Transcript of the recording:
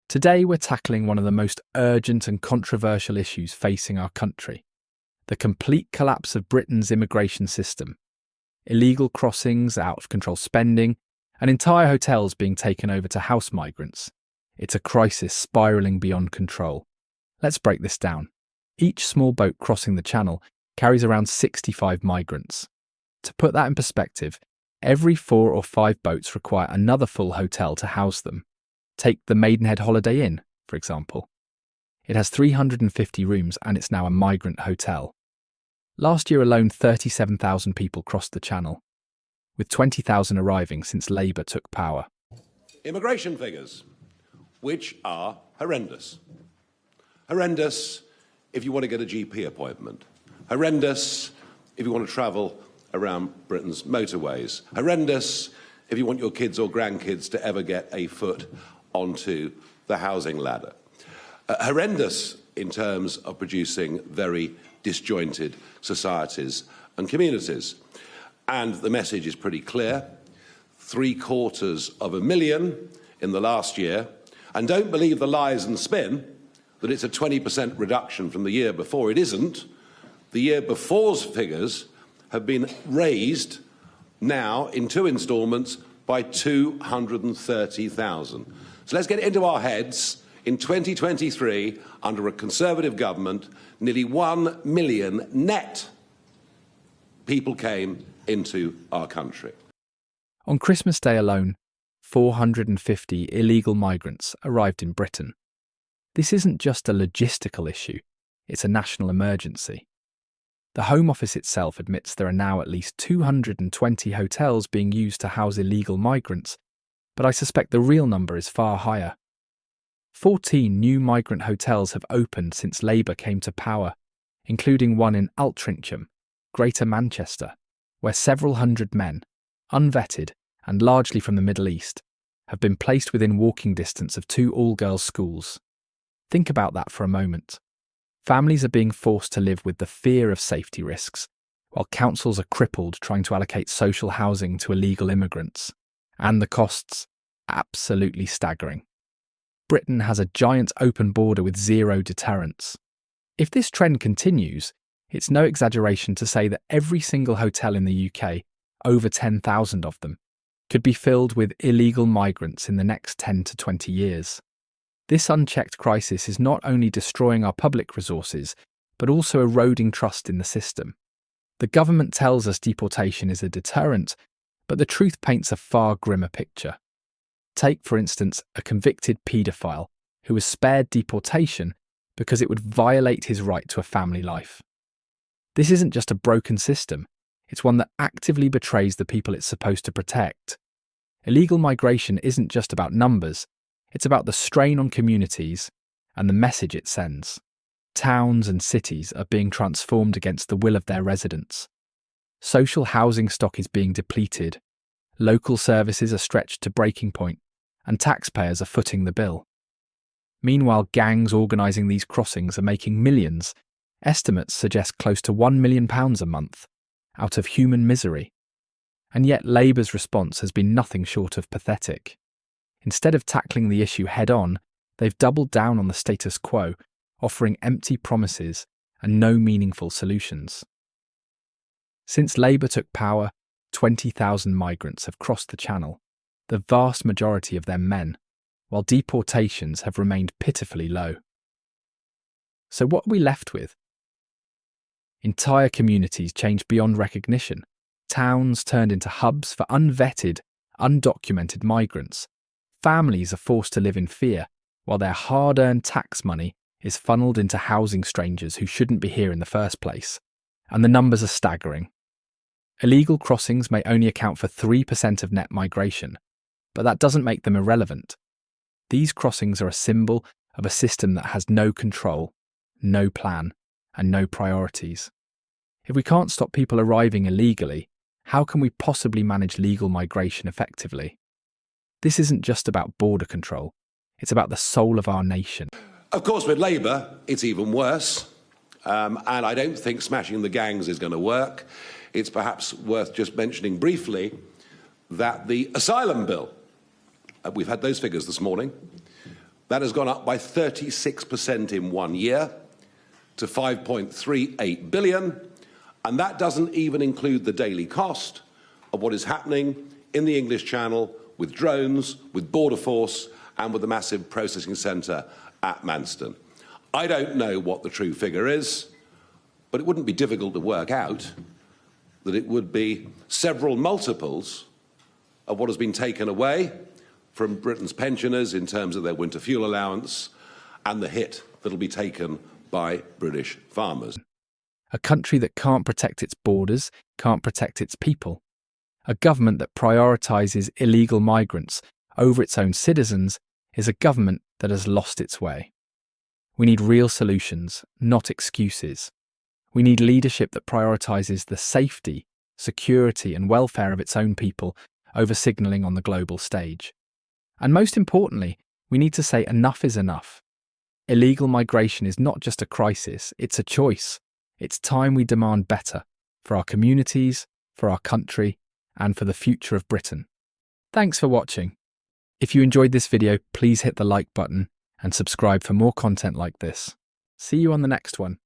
Today we're tackling one of the most urgent and controversial issues facing our country: the complete collapse of Britain's immigration system. Illegal crossings, out-of-control spending, and entire hotels being taken over to house migrants. It's a crisis spiralling beyond control. Let's break this down. Each small boat crossing the channel carries around 65 migrants. To put that in perspective, every 4 or 5 boats require another full hotel to house them. Take the Maidenhead Holiday Inn, for example. It has 350 rooms and it's now a migrant hotel. Last year alone, 37,000 people crossed the channel, with 20,000 arriving since Labour took power. Immigration figures, which are horrendous. Horrendous if you want to get a GP appointment. Horrendous if you want to travel around Britain's motorways. Horrendous if you want your kids or grandkids to ever get a foot onto the housing ladder. Horrendous in terms of producing very disjointed societies and communities. And the message is pretty clear: 750,000 in the last year. And don't believe the lies and spin that it's a 20% reduction from the year before. It isn't. The year before's figures have been raised now in 2 instalments by 230,000. So let's get it into our heads. In 2023, under a Conservative government, nearly 1 million net people came into our country. On Christmas Day alone, 450 illegal migrants arrived in Britain. This isn't just a logistical issue, it's a national emergency. The Home Office itself admits there are now at least 220 hotels being used to house illegal migrants, but I suspect the real number is far higher. 14 new migrant hotels have opened since Labour came to power, including one in Altrincham, Greater Manchester, where several hundred men, unvetted and largely from the Middle East, have been placed within walking distance of 2 all-girls schools. Think about that for a moment. Families are being forced to live with the fear of safety risks, while councils are crippled trying to allocate social housing to illegal immigrants. And the costs? Absolutely staggering. Britain has a giant open border with zero deterrence. If this trend continues, it's no exaggeration to say that every single hotel in the UK, over 10,000 of them, could be filled with illegal migrants in the next 10 to 20 years. This unchecked crisis is not only destroying our public resources, but also eroding trust in the system. The government tells us deportation is a deterrent, but the truth paints a far grimmer picture. Take, for instance, a convicted paedophile who was spared deportation because it would violate his right to a family life. This isn't just a broken system, it's one that actively betrays the people it's supposed to protect. Illegal migration isn't just about numbers, it's about the strain on communities and the message it sends. Towns and cities are being transformed against the will of their residents. Social housing stock is being depleted, local services are stretched to breaking point, and taxpayers are footing the bill. Meanwhile, gangs organising these crossings are making millions. Estimates suggest close to £1 million a month, out of human misery. And yet Labour's response has been nothing short of pathetic. Instead of tackling the issue head-on, they've doubled down on the status quo, offering empty promises and no meaningful solutions. Since Labour took power, 20,000 migrants have crossed the channel, the vast majority of them men, while deportations have remained pitifully low. So what are we left with? Entire communities changed beyond recognition, towns turned into hubs for unvetted, undocumented migrants. Families are forced to live in fear, while their hard-earned tax money is funneled into housing strangers who shouldn't be here in the first place. And the numbers are staggering. Illegal crossings may only account for 3% of net migration, but that doesn't make them irrelevant. These crossings are a symbol of a system that has no control, no plan, and no priorities. If we can't stop people arriving illegally, how can we possibly manage legal migration effectively? This isn't just about border control, it's about the soul of our nation. Of course, with Labour, it's even worse. And I don't think smashing the gangs is going to work. It's perhaps worth just mentioning briefly that the asylum bill, we've had those figures this morning, That has gone up by 36% in 1 year to 5.38 billion, and that doesn't even include the daily cost of what is happening in the English Channel with drones, with Border Force, and with the massive processing centre at Manston. I don't know what the true figure is, but it wouldn't be difficult to work out that it would be several multiples of what has been taken away from Britain's pensioners in terms of their winter fuel allowance and the hit that will be taken by British farmers. A country that can't protect its borders, can't protect its people. A government that prioritises illegal migrants over its own citizens is a government that has lost its way. We need real solutions, not excuses. We need leadership that prioritises the safety, security and welfare of its own people over signalling on the global stage. And most importantly, we need to say enough is enough. Illegal migration is not just a crisis, it's a choice. It's time we demand better for our communities, for our country, and for the future of Britain. Thanks for watching. If you enjoyed this video, please hit the like button and subscribe for more content like this. See you on the next one.